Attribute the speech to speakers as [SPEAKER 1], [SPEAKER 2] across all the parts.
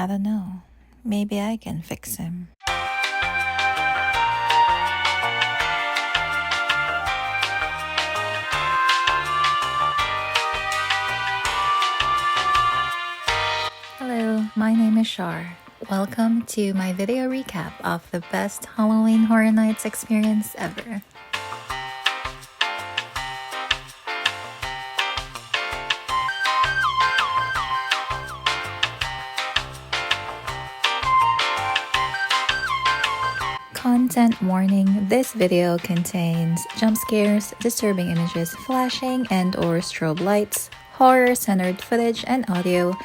[SPEAKER 1] I don't know. Maybe I can fix him. Hello, my name is Shar. Welcome to my video recap of the best Halloween Horror Nights experience ever. Content warning: this video contains jump scares, disturbing images, flashing and/or strobe lights, horror-centered footage and audio,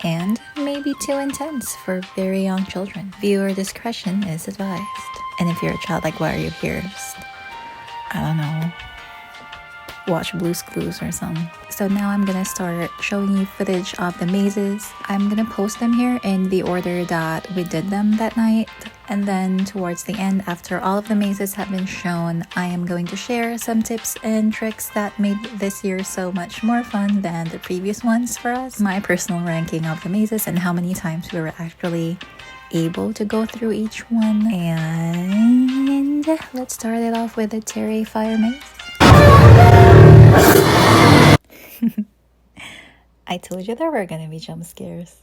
[SPEAKER 1] and maybe too intense for very young children. Viewer discretion is advised. And if you're a child, like, why are you here? Just, I don't know, watch Blue's Clues or something. So now I'm gonna start showing you footage of the mazes. I'm gonna post them here in the order that we did them that night. And then towards the end, after all of the mazes have been shown, I am going to share some tips and tricks that made this year so much more fun than the previous ones for us. My personal ranking of the mazes and how many times we were actually able to go through each one. And let's start it off with the Terrifier maze. I told you there were gonna be jump scares.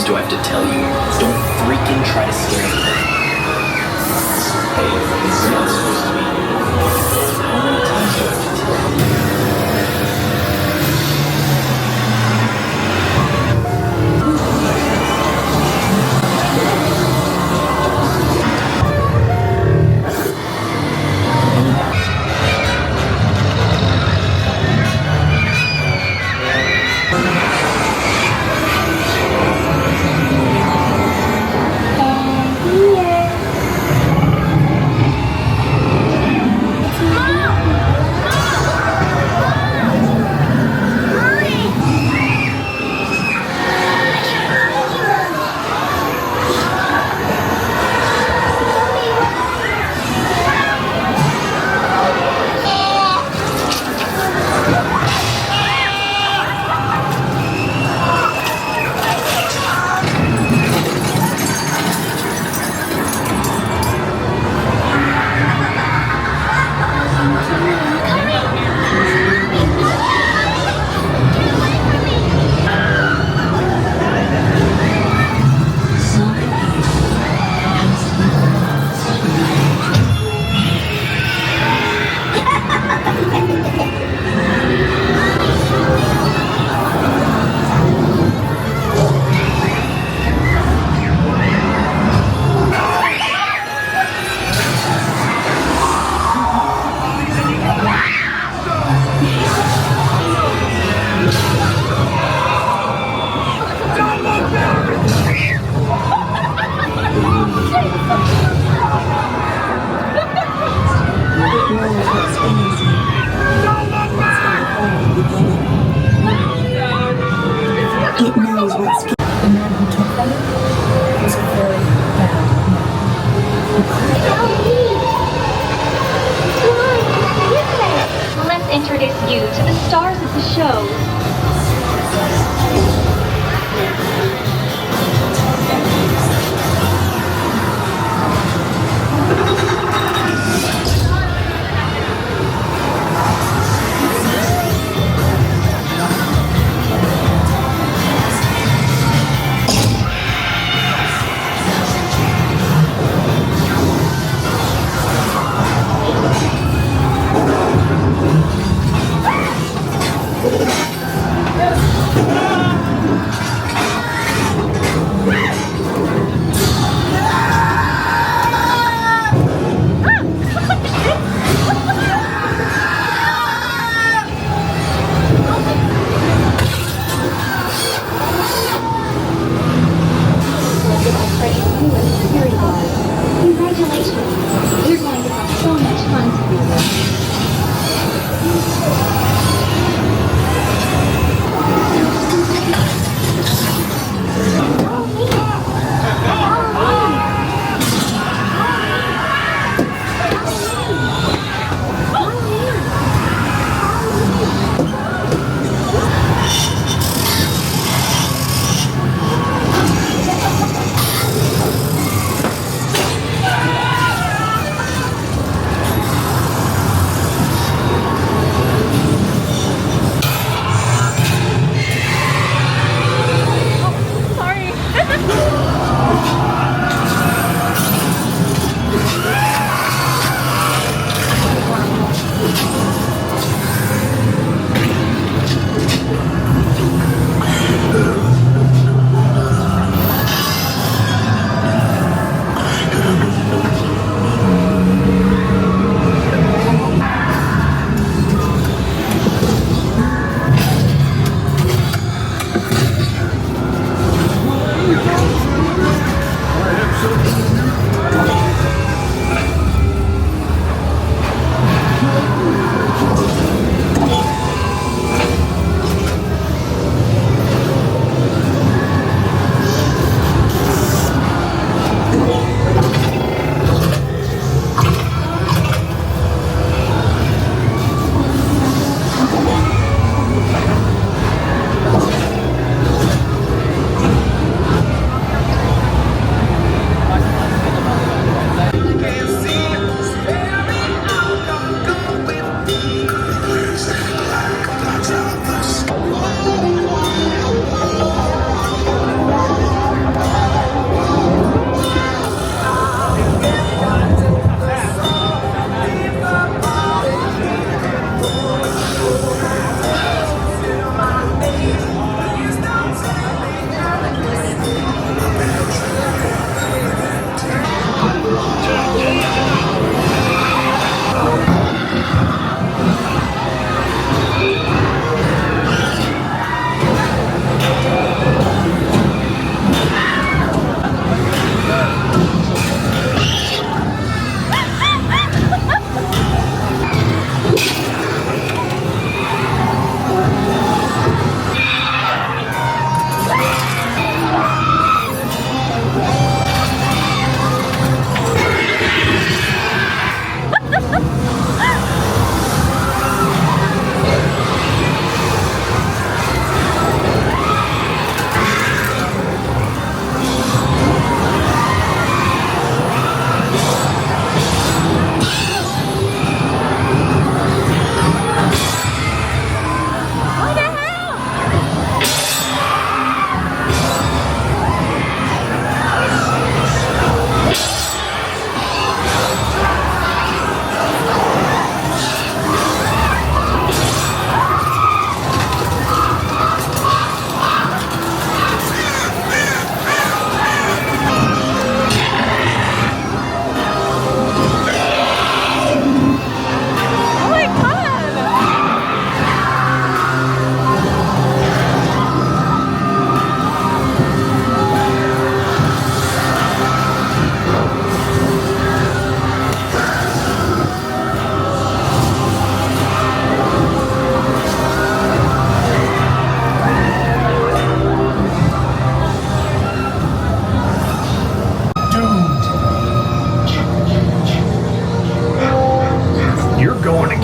[SPEAKER 2] Do I have to tell you? Don't freaking try to scare me. Hey, you're not supposed to be. How many times do I have to tell you?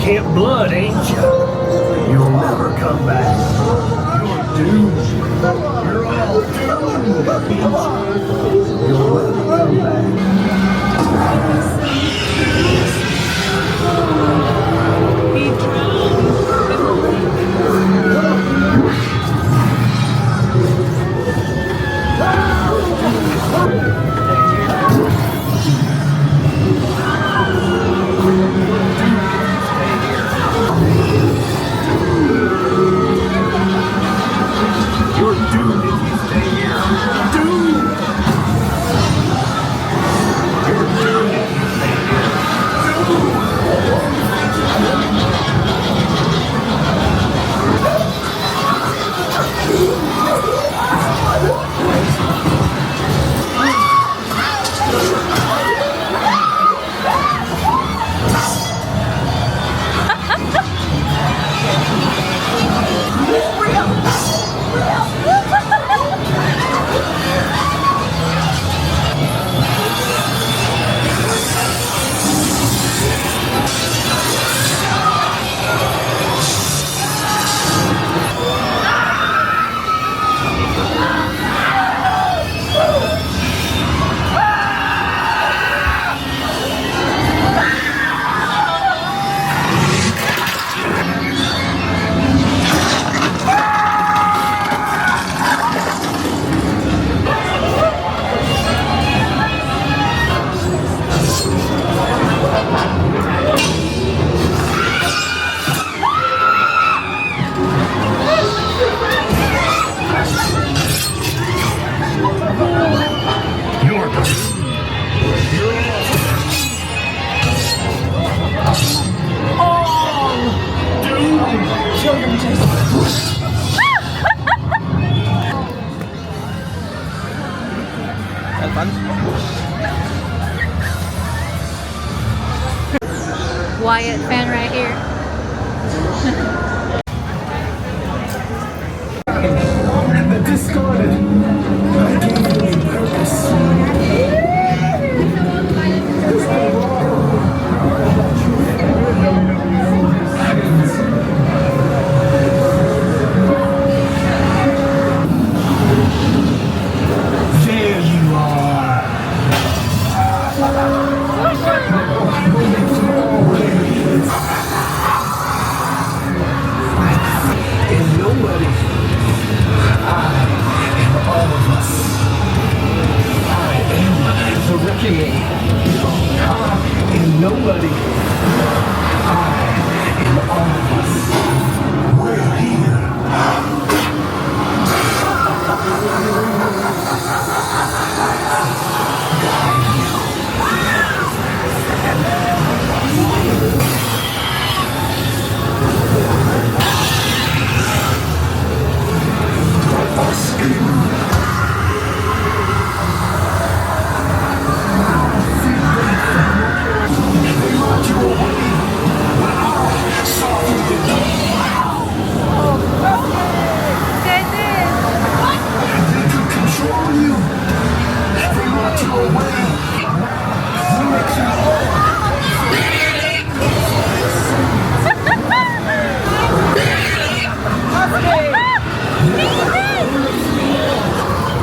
[SPEAKER 3] Camp Blood, ain't you? You'll never come back. You're doomed. You're all doomed. You'll never come back.
[SPEAKER 4] He drowned in the lake.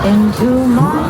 [SPEAKER 5] into my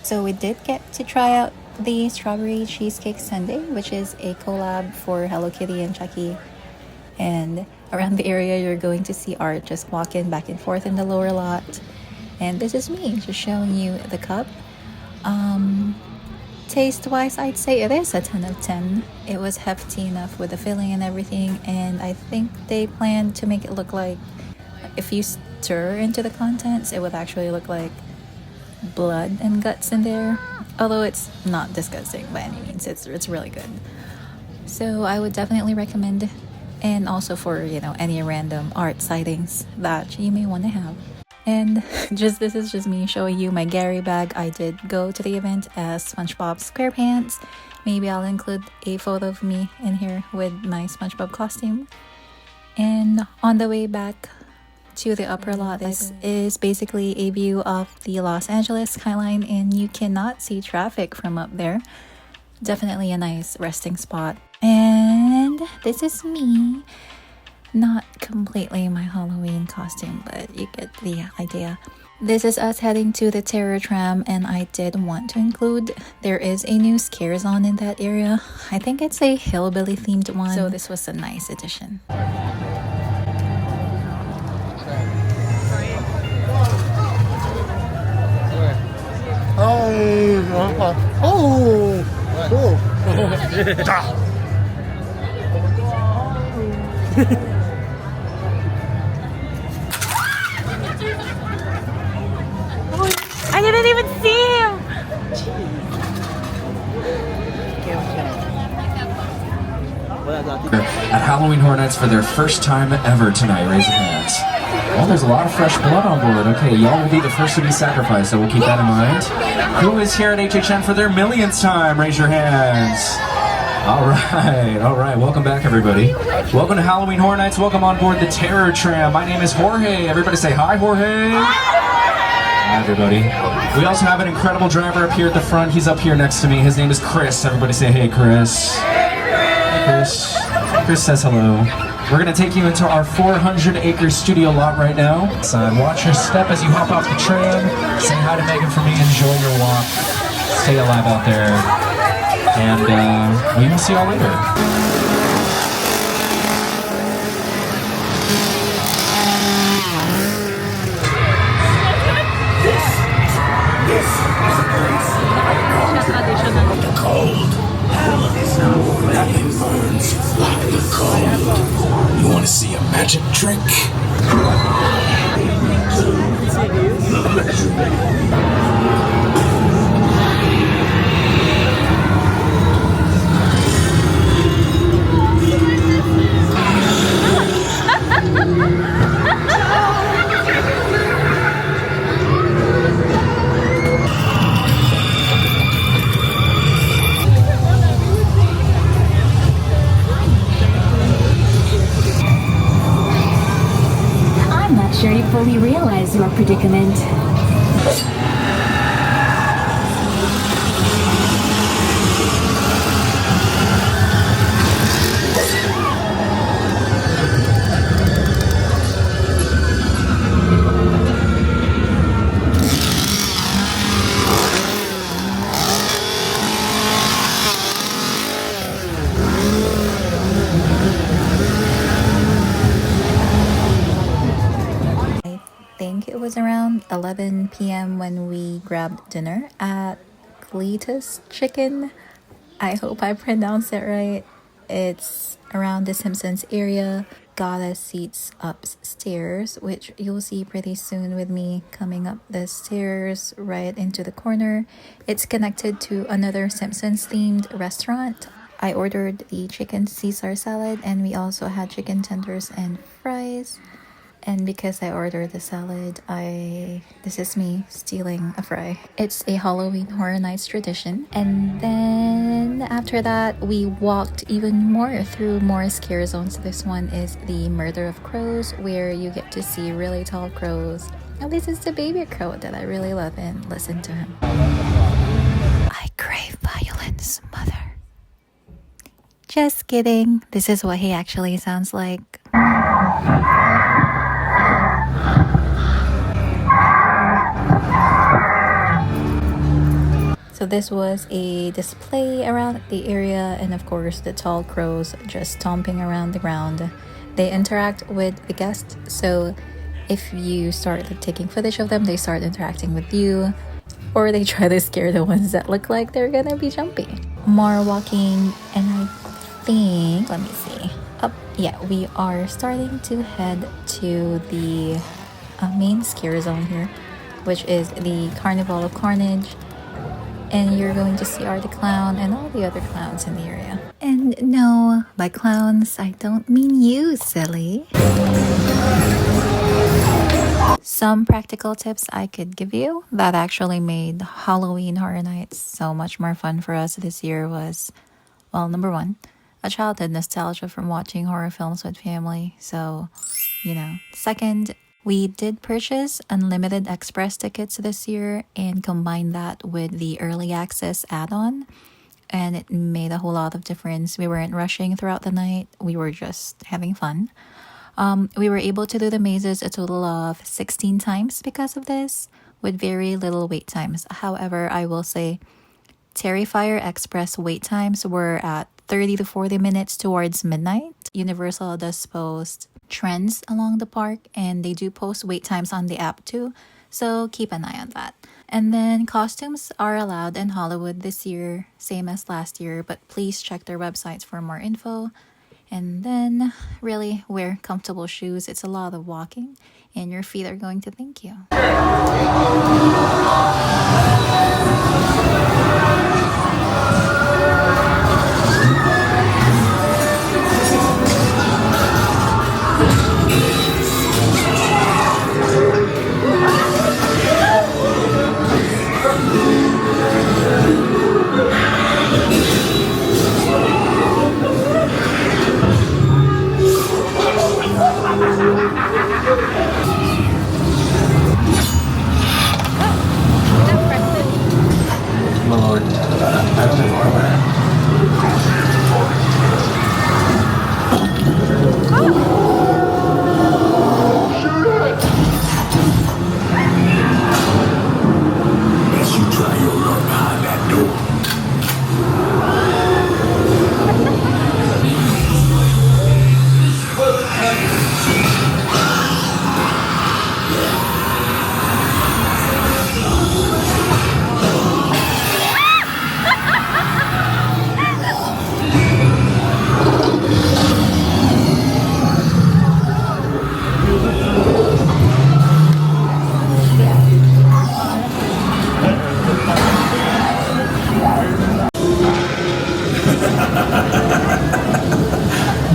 [SPEAKER 1] So we did get to try out the strawberry cheesecake sundae, which is a collab for Hello Kitty and Chucky. And around the area, you're going to see Art just walking back and forth in the lower lot. And this is me just showing you the cup. Taste wise, I'd say it is a 10 of 10. It was hefty enough with the filling and everything, and I think they planned to make it look like if you stir into the contents, it would actually look like blood and guts in there, although it's not disgusting by any means. It's really good. So I would definitely recommend, and also for, you know, any random art sightings that you may want to have. And this is just me showing you my Gary bag. I did go to the event as SpongeBob SquarePants. Maybe I'll include a photo of me in here with my SpongeBob costume. And on the way back to the upper lot, this is basically a view of the Los Angeles skyline, and you cannot see traffic from up there. Definitely a nice resting spot. And this is me, not completely my Halloween costume, but you get the idea. This is us heading to the Terror Tram, and I did want to include, there is a new Scarezone in that area. I think it's a hillbilly themed one, so this was a nice addition.
[SPEAKER 4] I didn't even see him.
[SPEAKER 6] At Halloween Horror Nights for their first time ever tonight. Raise your hands. Oh, there's a lot of fresh blood on board. Okay, y'all will be the first to be sacrificed, so we'll keep that in mind. Who is here at HHN for their millionth time? Raise your hands. All right. Welcome back, everybody. Welcome to Halloween Horror Nights. Welcome on board the Terror Tram. My name is Jorge. Everybody say hi, Jorge. Hi, everybody. We also have an incredible driver up here at the front. He's up here next to me. His name is Chris. Everybody say hey, Chris. Hey, Chris. Chris says hello. We're going to take you into our 400-acre studio lot right now. So watch your step as you hop off the tram. Say hi to Megan for me. Enjoy your walk. Stay alive out there. And we will see y'all later.
[SPEAKER 3] This is a place like the cold. Nothing burns like the cold. You want to see a magic trick?
[SPEAKER 5] sure you fully realize your predicament.
[SPEAKER 1] I think it was around 11 p.m. when we grabbed dinner at Cletus Chicken. I hope I pronounced it right. It's around the Simpsons area. Got us seats upstairs, which you'll see pretty soon with me coming up the stairs right into the corner. It's connected to another Simpsons themed restaurant. I ordered the chicken Caesar salad, and we also had chicken tenders and fries. And because I ordered the salad, this is me stealing a fry. It's a Halloween Horror Nights tradition. And then after that, we walked even more through more Scarezones. This one is the Murder of Crows, where you get to see really tall crows. And this is the baby crow that I really love, and listen to him. I crave violence, mother. Just kidding. This is what he actually sounds like. So this was a display around the area, and of course the tall crows just stomping around the ground. They interact with the guests, so if you start taking footage of them, they start interacting with you, or they try to scare the ones that look like they're gonna be jumping. More walking, and I think, let me see. Yeah, we are starting to head to the main scare zone here, which is the Carnival of Carnage. And you're going to see Art the Clown and all the other clowns in the area. And no, by clowns, I don't mean you, silly. Some practical tips I could give you that actually made Halloween Horror Nights so much more fun for us this year was, well, number one, a childhood nostalgia from watching horror films with family. So, you know. Second, we did purchase unlimited express tickets this year and combined that with the early access add-on, and it made a whole lot of difference. We weren't rushing throughout the night. We were just having fun. We were able to do the mazes a total of 16 times because of this, with very little wait times. However, I will say Terrifier express wait times were at 30 to 40 minutes towards midnight. Universal does post trends along the park, and they do post wait times on the app too, so keep an eye on that. And then costumes are allowed in Hollywood this year, same as last year, but please check their websites for more info. And then really wear comfortable shoes. It's a lot of walking, and your feet are going to thank you.
[SPEAKER 3] My lord, I've been aware. As you try your luck behind that door.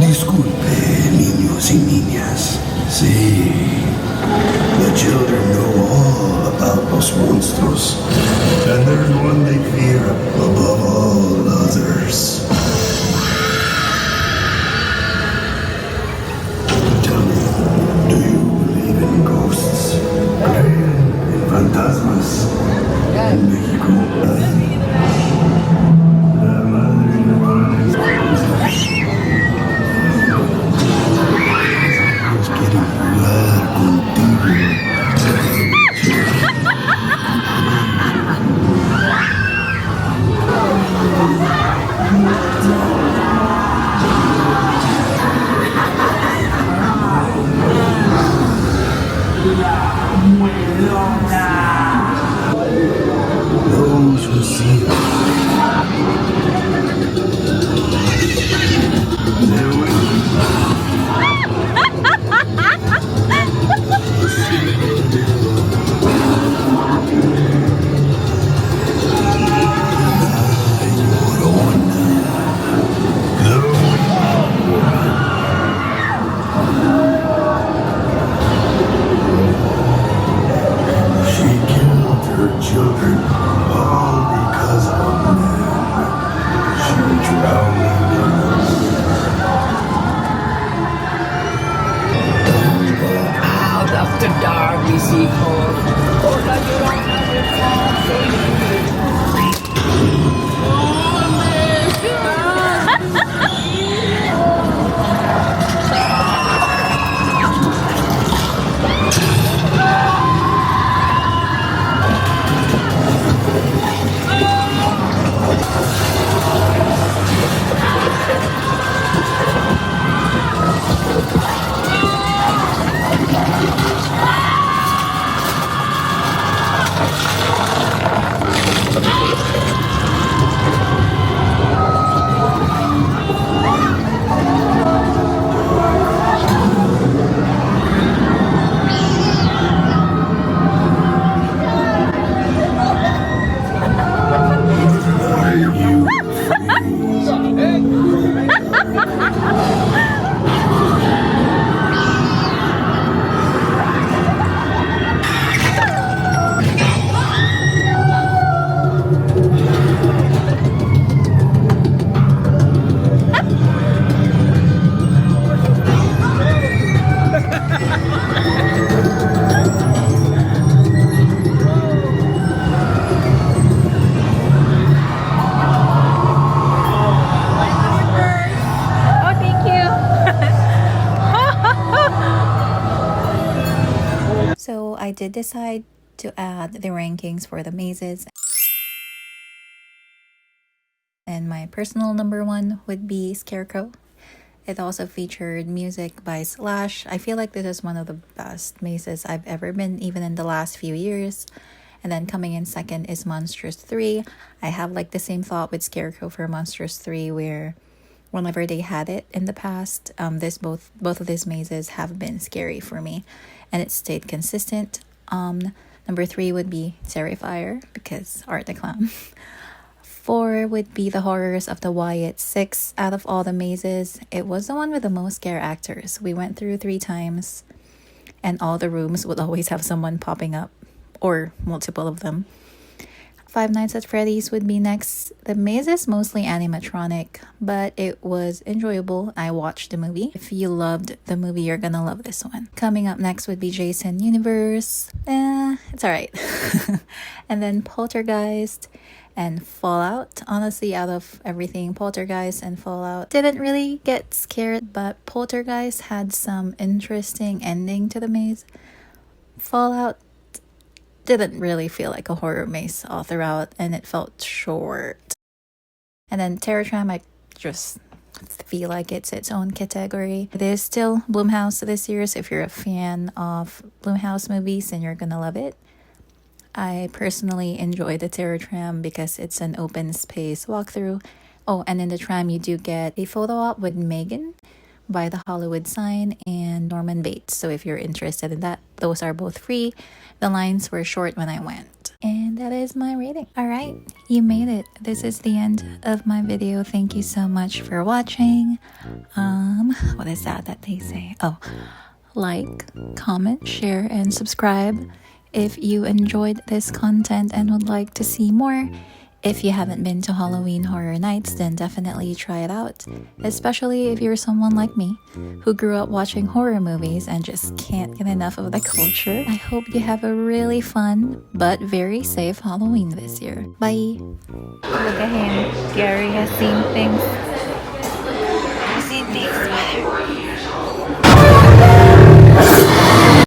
[SPEAKER 3] Disculpe, niños y niñas. Sí, the children know all about los monstruos, and there's one they fear above all others. Tell me, do you believe in God? see it. Children, all because of a man. She drowned in
[SPEAKER 7] Out of the dark we see hope.
[SPEAKER 1] So I did decide to add the rankings for the mazes. And my personal number one would be Scarecrow. It also featured music by Slash. I feel like this is one of the best mazes I've ever been, even in the last few years. And then coming in second is Monstrous 3. I have like the same thought with Scarecrow for Monstrous 3, where whenever they had it in the past, both of these mazes have been scary for me, and it stayed consistent. Number 3 would be Terrifier, because Art the Clown. 4 would be the horrors of the Wyatt. 6 out of all the mazes, it was the one with the most scare actors. We went through 3 times, and all the rooms would always have someone popping up, or multiple of them. Five Nights at Freddy's would be next. The maze is mostly animatronic, but it was enjoyable. I watched the movie. If you loved the movie, you're gonna love this one. Coming up next would be Jason Universe. It's alright. And then Poltergeist and Fallout. Honestly, out of everything, Poltergeist and Fallout didn't really get scared, but Poltergeist had some interesting ending to the maze. Fallout didn't really feel like a horror maze all throughout, and it felt short. And then Tram, I just feel like it's its own category. It is still Blumhouse this year, so if you're a fan of Blumhouse movies, then you're gonna love it. I personally enjoy the Tram because it's an open space walkthrough. Oh, and in the tram you do get a photo op with Megan by the Hollywood Sign and Norman Bates. So if you're interested in that, those are both free. The lines were short when I went. And that is my rating. Alright, you made it. This is the end of my video. Thank you so much for watching. What is that they say? Oh, like, comment, share, and subscribe if you enjoyed this content and would like to see more. If you haven't been to Halloween Horror Nights, then definitely try it out, especially if you're someone like me who grew up watching horror movies and just can't get enough of the culture. I hope you have a really fun but very safe Halloween this year. Bye! Look at him. Gary has seen things.